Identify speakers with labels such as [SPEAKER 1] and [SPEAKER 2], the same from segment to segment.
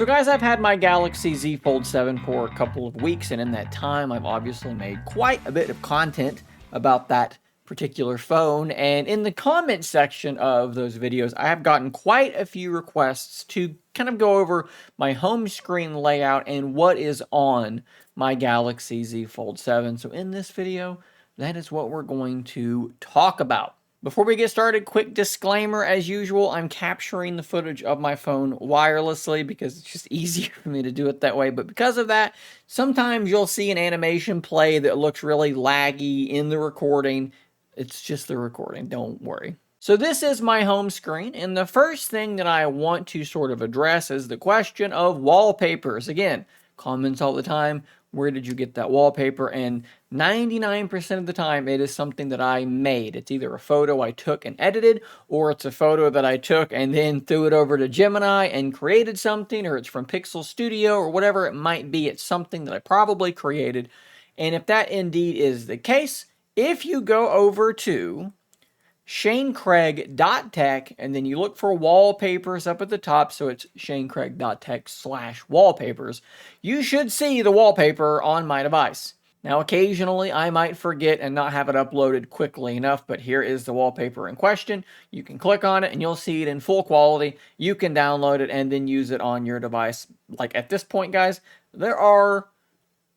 [SPEAKER 1] So guys, I've had my Galaxy Z Fold 7 for a couple of weeks, and in that time, I've obviously made quite a bit of content about that particular phone. And in the comment section of those videos, I have gotten quite a few requests to kind of go over my home screen layout and what is on my Galaxy Z Fold 7. So in this video, that is what we're going to talk about. Before we get started, quick disclaimer, as usual, I'm capturing the footage of my phone wirelessly because it's just easier for me to do it that way. But because of that, sometimes you'll see an animation play that looks really laggy in the recording. It's just the recording, don't worry. So this is my home screen, and the first thing that I want to sort of address is the question of wallpapers. Again, comments all the time, where did you get that wallpaper? And 99% of the time, it is something that I made. It's either a photo I took and edited, or it's a photo that I took and then threw it over to Gemini and created something, or it's from Pixel Studio, or whatever it might be. It's something that I probably created. And if that indeed is the case, if you go over to shanecraig.tech, and then you look for wallpapers up at the top, so it's shanecraig.tech/wallpapers, you should see the wallpaper on my device. Now, occasionally, I might forget and not have it uploaded quickly enough, but here is the wallpaper in question. You can click on it, and you'll see it in full quality. You can download it and then use it on your device. Like, at this point, guys, there are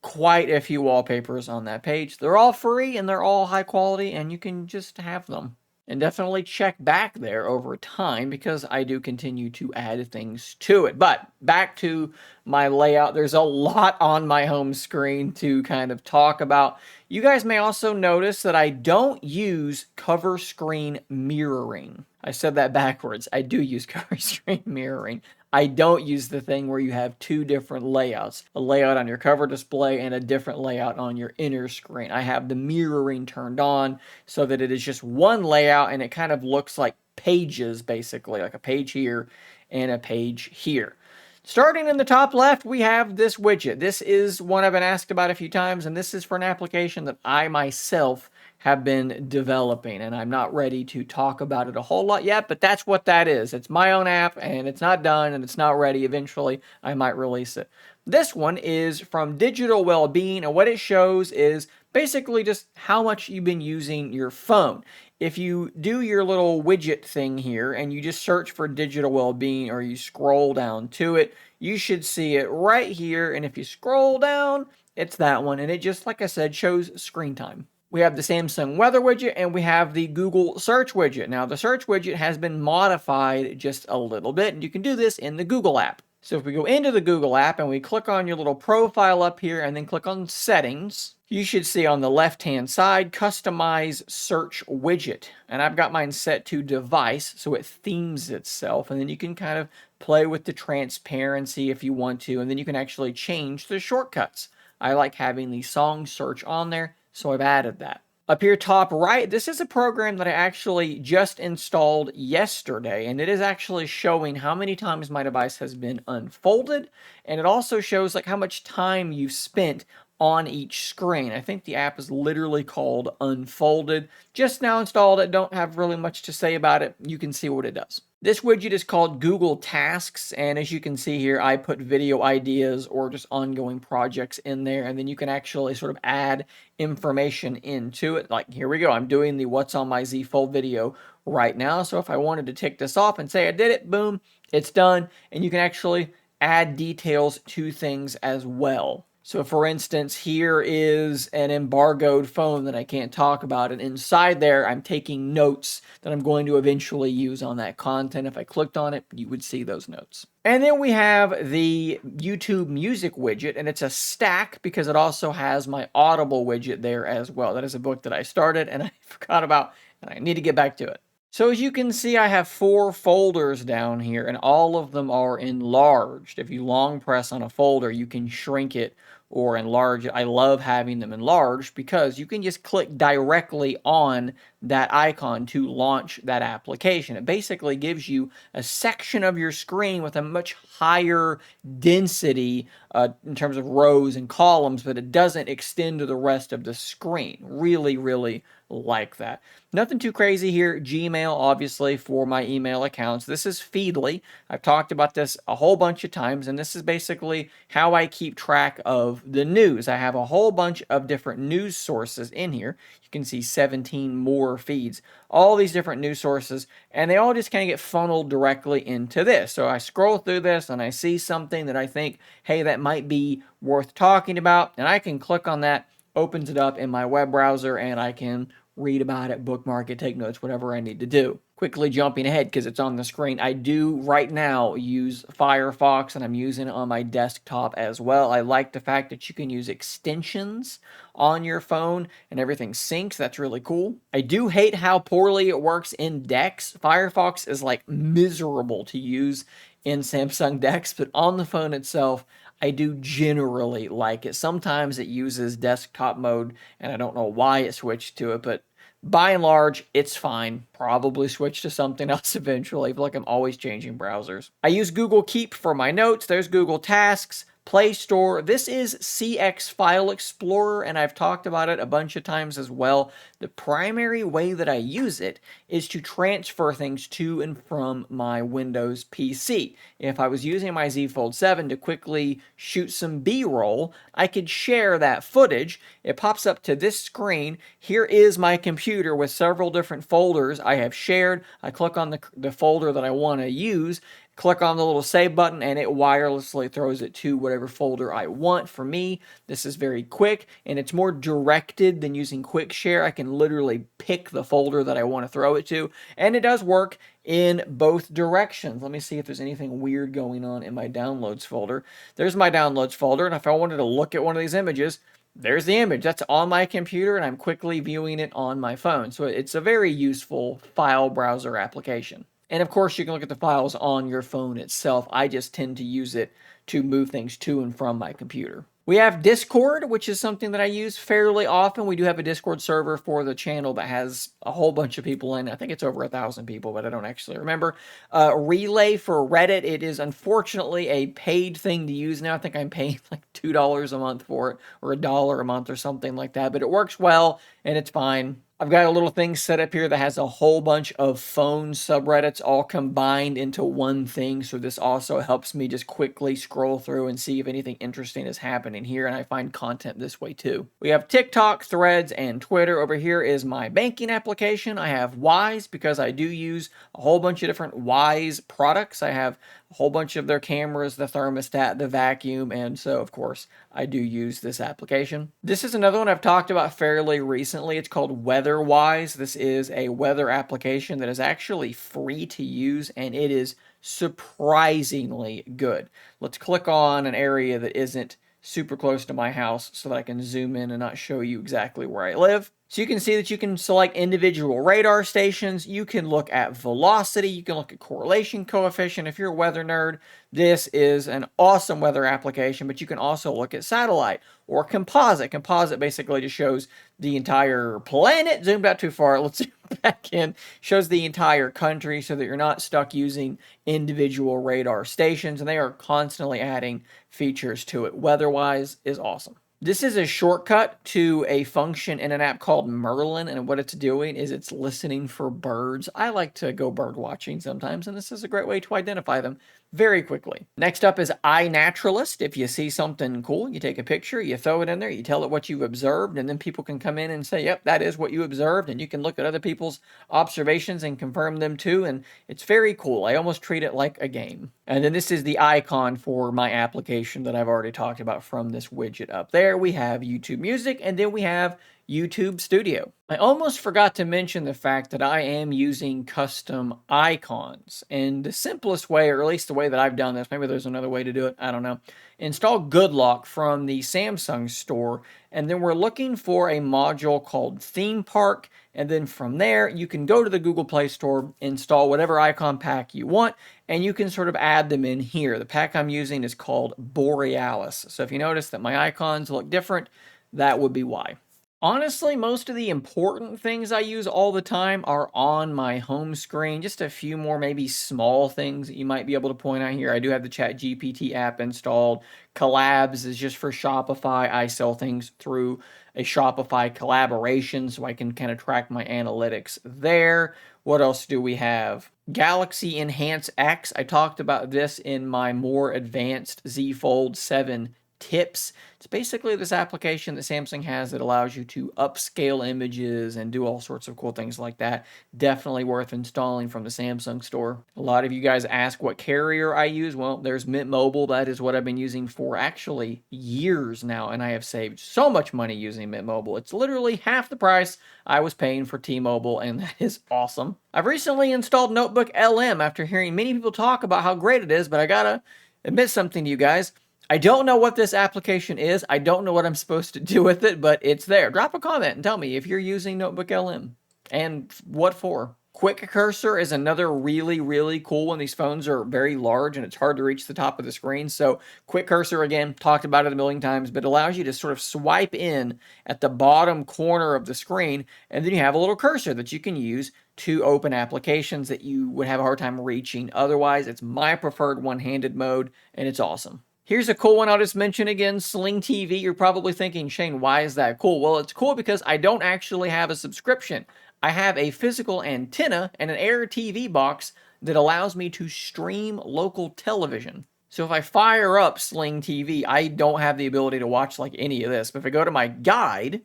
[SPEAKER 1] quite a few wallpapers on that page. They're all free, and they're all high quality, and you can just have them. And definitely check back there over time because I do continue to add things to it. But back to my layout, there's a lot on my home screen to kind of talk about. You guys may also notice that I don't use cover screen mirroring. I said that backwards. I do use cover screen mirroring. I don't use the thing where you have two different layouts, a layout on your cover display and a different layout on your inner screen. I have the mirroring turned on so that it is just one layout and it kind of looks like pages, basically, like a page here and a page here. Starting in the top left, we have this widget. This is one I've been asked about a few times, and this is for an application that I myself have been developing, and I'm not ready to talk about it a whole lot yet, but that's what that is. It's my own app, and it's not done, and it's not ready. Eventually, I might release it. This one is from Digital Wellbeing, and what it shows is basically just how much you've been using your phone. If you do your little widget thing here and you just search for Digital Wellbeing or you scroll down to it, you should see it right here. And if you scroll down, it's that one. And it just, like I said, shows screen time. We have the Samsung weather widget and we have the Google search widget. Now, the search widget has been modified just a little bit, and you can do this in the Google app. So if we go into the Google app and we click on your little profile up here and then click on settings, you should see on the left-hand side, customize search widget. And I've got mine set to device, so it themes itself. And then you can kind of play with the transparency if you want to. And then you can actually change the shortcuts. I like having the song search on there, so I've added that. Up here top right, this is a program that I actually just installed yesterday, and it is actually showing how many times my device has been unfolded, and it also shows like how much time you've spent on each screen. I think the app is literally called Unfolded. Just now installed it, don't have really much to say about it. You can see what it does. This widget is called Google Tasks, and as you can see here, I put video ideas or just ongoing projects in there, and then you can actually sort of add information into it. Like here we go, I'm doing the What's on My Z Fold video right now, so if I wanted to tick this off and say I did it, boom, it's done, and you can actually add details to things as well. So for instance, here is an embargoed phone that I can't talk about, and inside there I'm taking notes that I'm going to eventually use on that content. If I clicked on it, you would see those notes. And then we have the YouTube music widget, and it's a stack because it also has my Audible widget there as well. That is a book that I started and I forgot about, and I need to get back to it. So as you can see, I have 4 folders down here, and all of them are enlarged. If you long press on a folder, you can shrink it or enlarge it. I love having them enlarged because you can just click directly on that icon to launch that application. It basically gives you a section of your screen with a much higher density in terms of rows and columns, but it doesn't extend to the rest of the screen. Really, really like that. Nothing too crazy here. Gmail, obviously, for my email accounts. This is Feedly. I've talked about this a whole bunch of times, and this is basically how I keep track of the news. I have a whole bunch of different news sources in here. You can see 17 more feeds, all these different news sources, and they all just kind of get funneled directly into this. So I scroll through this and I see something that I think, hey, that might be worth talking about, and I can click on that, opens it up in my web browser, and I can read about it, bookmark it, take notes, whatever I need to do. Quickly jumping ahead because it's on the screen, I do right now use Firefox, and I'm using it on my desktop as well. I like the fact that you can use extensions on your phone and everything syncs. That's really cool. I do hate how poorly it works in DeX. Firefox is like miserable to use in Samsung DeX, but on the phone itself, I do generally like it. Sometimes it uses desktop mode, and I don't know why it switched to it, but by and large, it's fine. Probably switch to something else eventually. I feel like I'm always changing browsers. I use Google Keep for my notes. There's Google Tasks, Play Store. This is CX File Explorer, and I've talked about it a bunch of times as well. The primary way that I use it is to transfer things to and from my Windows PC. If I was using my Z Fold 7 to quickly shoot some B-roll, I could share that footage. It pops up to this screen. Here is my computer with several different folders I have shared. I click on the folder that I want to use, click on the little save button, and it wirelessly throws it to whatever folder I want. For me, this is very quick, and it's more directed than using Quick Share. I can literally pick the folder that I want to throw it to, and it does work in both directions. Let me see if there's anything weird going on in my downloads folder. There's my downloads folder, and if I wanted to look at one of these images, there's the image. That's on my computer, and I'm quickly viewing it on my phone. So it's a very useful file browser application. And of course, you can look at the files on your phone itself. I just tend to use it to move things to and from my computer. We have Discord, which is something that I use fairly often. We do have a Discord server for the channel that has a whole bunch of people in. I think it's over 1,000 people, but I don't actually remember. Relay for Reddit. It is unfortunately a paid thing to use now. I think I'm paying like $2 a month for it, or $1 a month or something like that. But it works well, and it's fine. I've got a little thing set up here that has a whole bunch of phone subreddits all combined into one thing. So this also helps me just quickly scroll through and see if anything interesting is happening here. And I find content this way too. We have TikTok, Threads, and Twitter. Over here is my banking application. I have Wise because I do use a whole bunch of different Wise products. I have a whole bunch of their cameras, the thermostat, the vacuum, and so of course I do use this application. This is another one I've talked about fairly recently. It's called WeatherWise. This is a weather application that is actually free to use, and it is surprisingly good. Let's click on an area that isn't super close to my house so that I can zoom in and not show you exactly where I live. So you can see that you can select individual radar stations, you can look at velocity, you can look at correlation coefficient. If you're a weather nerd, this is an awesome weather application, but you can also look at satellite or composite. Composite basically just shows the entire planet. Zoomed out too far, let's zoom back in. Shows the entire country so that you're not stuck using individual radar stations, and they are constantly adding features to it. WeatherWise is awesome. This is a shortcut to a function in an app called Merlin, and what it's doing is it's listening for birds. I like to go bird watching sometimes, and this is a great way to identify them very quickly. Next up is iNaturalist. If you see something cool, you take a picture, you throw it in there, you tell it what you've observed, and then people can come in and say, yep, that is what you observed, and you can look at other people's observations and confirm them too, and it's very cool. I almost treat it like a game. And then this is the icon for my application that I've already talked about from this widget up there. We have YouTube Music, and then we have YouTube Studio. I almost forgot to mention the fact that I am using custom icons. And the simplest way, or at least the way that I've done this, maybe there's another way to do it, I don't know. Install GoodLock from the Samsung store, and then we're looking for a module called Theme Park. And then from there, you can go to the Google Play Store, install whatever icon pack you want, and you can sort of add them in here. The pack I'm using is called Borealis. So if you notice that my icons look different, that would be why. Honestly, most of the important things I use all the time are on my home screen. Just a few more maybe small things that you might be able to point out here. I do have the ChatGPT app installed. Collabs is just for Shopify. I sell things through a Shopify collaboration, so I can kind of track my analytics there. What else do we have? Galaxy Enhance X. I talked about this in my more advanced Z Fold 7 tips. It's basically this application that Samsung has that allows you to upscale images and do all sorts of cool things like that. Definitely worth installing from the Samsung store. A lot of you guys ask what carrier I use. Well, there's Mint Mobile. That is what I've been using for actually years now, and I have saved so much money using Mint Mobile. It's literally half the price I was paying for T-Mobile, and that is awesome. I've recently installed Notebook LM after hearing many people talk about how great it is, but I gotta admit something to you guys. I don't know what this application is. I don't know what I'm supposed to do with it, but it's there. Drop a comment and tell me if you're using Notebook LM and what for. Quick Cursor is another really, really cool one. These phones are very large and it's hard to reach the top of the screen. So Quick Cursor, again, talked about it a million times, but allows you to sort of swipe in at the bottom corner of the screen, and then you have a little cursor that you can use to open applications that you would have a hard time reaching. Otherwise, it's my preferred one-handed mode, and it's awesome. Here's a cool one I'll just mention again, Sling TV. You're probably thinking, Shane, why is that cool? Well, it's cool because I don't actually have a subscription. I have a physical antenna and an Air TV box that allows me to stream local television. So if I fire up Sling TV, I don't have the ability to watch like any of this. But if I go to my guide,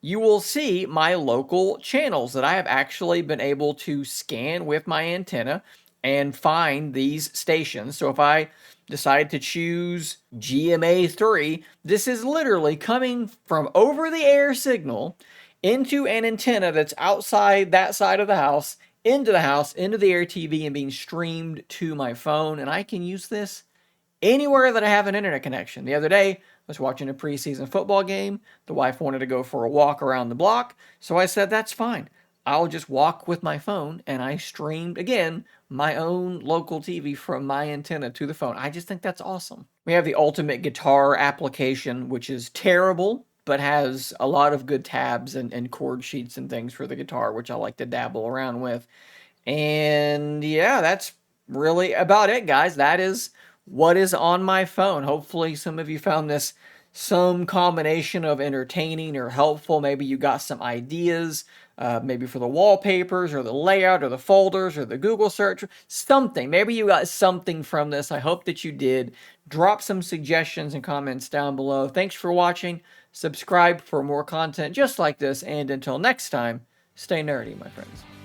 [SPEAKER 1] you will see my local channels that I have actually been able to scan with my antenna and find these stations. So if I decide to choose GMA3, this is literally coming from over the air signal into an antenna that's outside that side of the house, into the Air TV, and being streamed to my phone. And I can use this anywhere that I have an internet connection. The other day, I was watching a preseason football game. The wife wanted to go for a walk around the block, so I said, that's fine. I'll just walk with my phone, and I streamed, again, my own local TV from my antenna to the phone. I just think that's awesome. We have the Ultimate Guitar application, which is terrible, but has a lot of good tabs and chord sheets and things for the guitar, which I like to dabble around with. And yeah, that's really about it, guys. That is what is on my phone. Hopefully some of you found this some combination of entertaining or helpful. Maybe you got some ideas, maybe for the wallpapers or the layout or the folders or the Google search, something. Maybe you got something from this. I hope that you did. Drop some suggestions and comments down below. Thanks for watching. Subscribe for more content just like this. And until next time, stay nerdy, my friends.